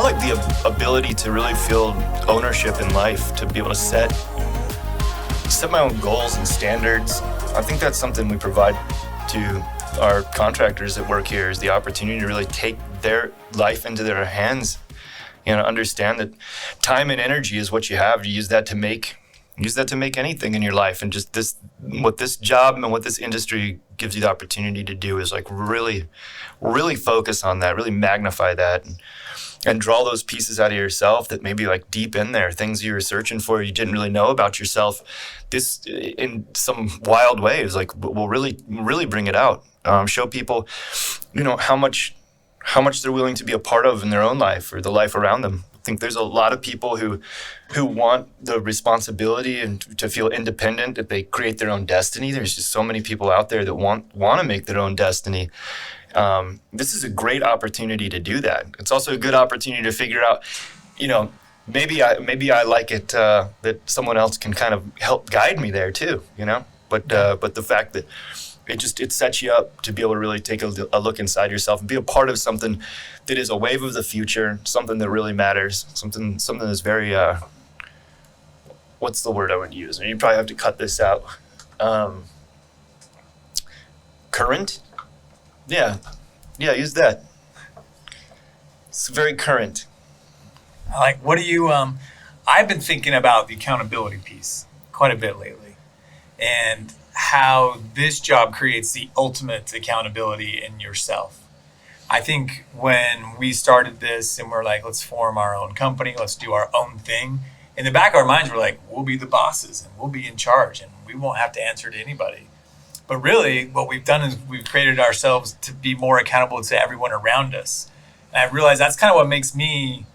like the ability to really feel ownership in life, to be able to set my own goals and standards. I think that's something we provide to our contractors that work here, is the opportunity to really take their life into their hands. Understand that time and energy is what you have. To use that to make anything in your life. And just what this job and what this industry gives you the opportunity to do is like really focus on that, really magnify that, and draw those pieces out of yourself that maybe like deep in there, things you were searching for, you didn't really know about yourself. This, in some wild ways, like will really bring it out. Show people, how much they're willing to be a part of in their own life or the life around them. I think there's a lot of people who want the responsibility and to feel independent, that they create their own destiny. There's just so many people out there that want to make their own destiny. This is a great opportunity to do that. It's also a good opportunity to figure out, maybe I like it that someone else can kind of help guide me there too, But the fact that it sets you up to be able to really take a look inside yourself and be a part of something that is a wave of the future, something that really matters, something that's very, what's the word I would use? You probably have to cut this out. Current? Yeah, use that. It's very current. What do you, I've been thinking about the accountability piece quite a bit lately, and how this job creates the ultimate accountability in yourself. I think when we started this and we're like, let's form our own company, let's do our own thing, in the back of our minds, we're like, we'll be the bosses and we'll be in charge and we won't have to answer to anybody. But really, what we've done is we've created ourselves to be more accountable to everyone around us. And I realize that's kind of what makes me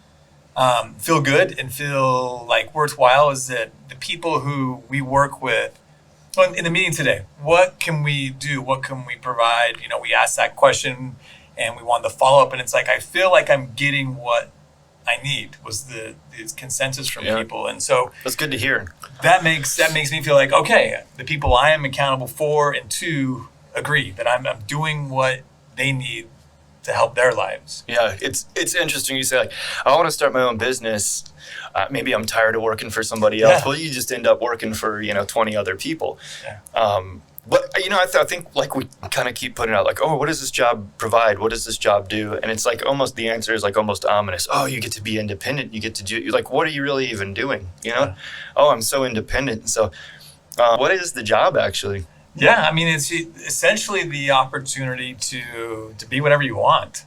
feel good and feel like worthwhile, is that the people who we work with. Well, in the meeting today, what can we do? What can we provide? We asked that question and we wanted the follow-up, and it's like, I feel like I'm getting what I need, was the consensus from people. And so that's good to hear. That makes me feel like, okay, the people I am accountable for and to agree that I'm doing what they need to help their lives. Yeah, it's interesting. You say, like, I want to start my own business. Maybe I'm tired of working for somebody else. Well, you just end up working for 20 other people. But I think like we kind of keep putting out like, oh, what does this job provide? What does this job do? And it's like almost the answer is like almost ominous. Oh, you get to be independent. You get to do. You're like, what are you really even doing? Oh, I'm so independent. So, what is the job actually? Yeah, I mean, it's essentially the opportunity to be whatever you want.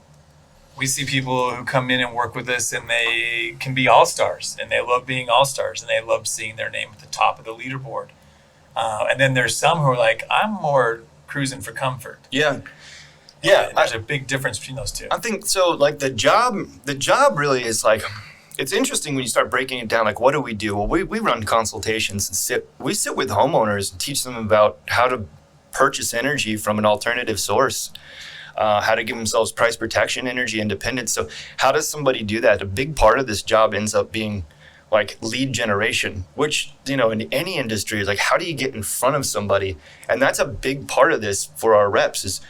We see people who come in and work with us and they can be all-stars, and they love being all-stars, and they love seeing their name at the top of the leaderboard. And then there's some who are like, I'm more cruising for comfort. Yeah. There's a big difference between those two. I think so. Like the job really is like, it's interesting when you start breaking it down. Like, what do we do? Well, we run consultations and we sit with homeowners and teach them about how to purchase energy from an alternative source, how to give themselves price protection, energy independence. So how does somebody do that? A big part of this job ends up being like lead generation, which, in any industry is like, how do you get in front of somebody? And that's a big part of this for our reps is,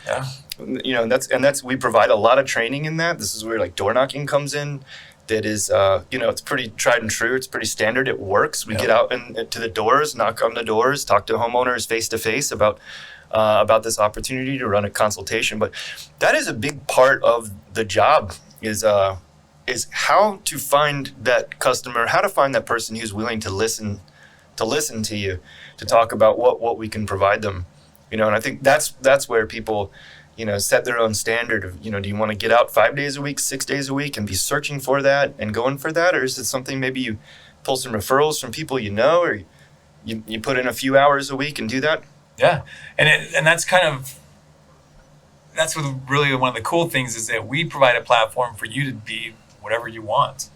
that's we provide a lot of training in that. This is where like door knocking comes in. That is, it's pretty tried and true. It's pretty standard. It works. We get out to the doors, knock on the doors, talk to homeowners face to face about this opportunity to run a consultation. But that is a big part of the job is how to find that customer, how to find that person who's willing to listen to you, to talk about what we can provide them. And I think that's where people set their own standard of, do you want to get out 5 days a week, 6 days a week and be searching for that and going for that? Or is it something maybe you pull some referrals from people or you put in a few hours a week and do that? Yeah. And that's what really one of the cool things is that we provide a platform for you to be whatever you want.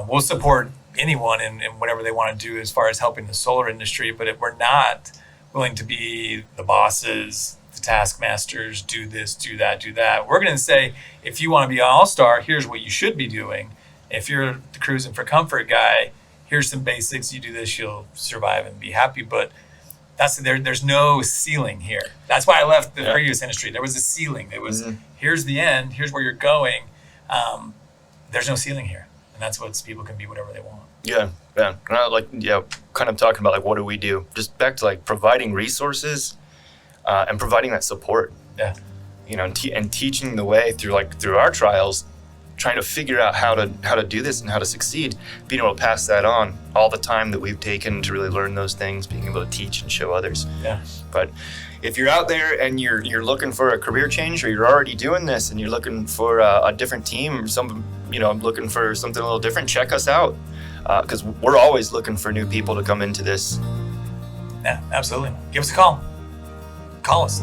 We'll support anyone in whatever they want to do as far as helping the solar industry, but if we're not willing to be the bosses, the taskmasters, do this, do that, we're going to say, if you want to be an all-star, here's what you should be doing. If you're the cruising for comfort guy, here's some basics. You do this, you'll survive and be happy. But there's no ceiling here. That's why I left the previous industry. There was a ceiling. It was, here's the end. Here's where you're going. there's no ceiling here. And that's what people can be whatever they want. Yeah. And kind of talking about like, what do we do? Just back to like providing resources and providing that support. Yeah. And teaching the way through our trials, trying to figure out how to do this and how to succeed, being able to pass that on, all the time that we've taken to really learn those things, being able to teach and show others. Yeah. But if you're out there and you're looking for a career change, or you're already doing this and you're looking for a different team, looking for something a little different, check us out, because we're always looking for new people to come into this. Yeah, absolutely. Give us a call. Call us,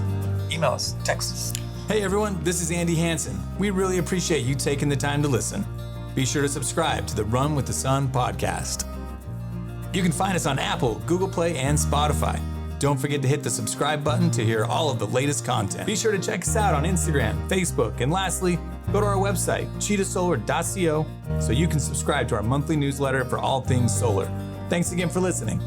email us, text us. Hey everyone, this is Andy Hansen. We really appreciate you taking the time to listen. Be sure to subscribe to the Run with the Sun podcast. You can find us on Apple, Google Play, and Spotify. Don't forget to hit the subscribe button to hear all of the latest content. Be sure to check us out on Instagram, Facebook, and lastly, go to our website, cheetahsolar.co, so you can subscribe to our monthly newsletter for all things solar. Thanks again for listening.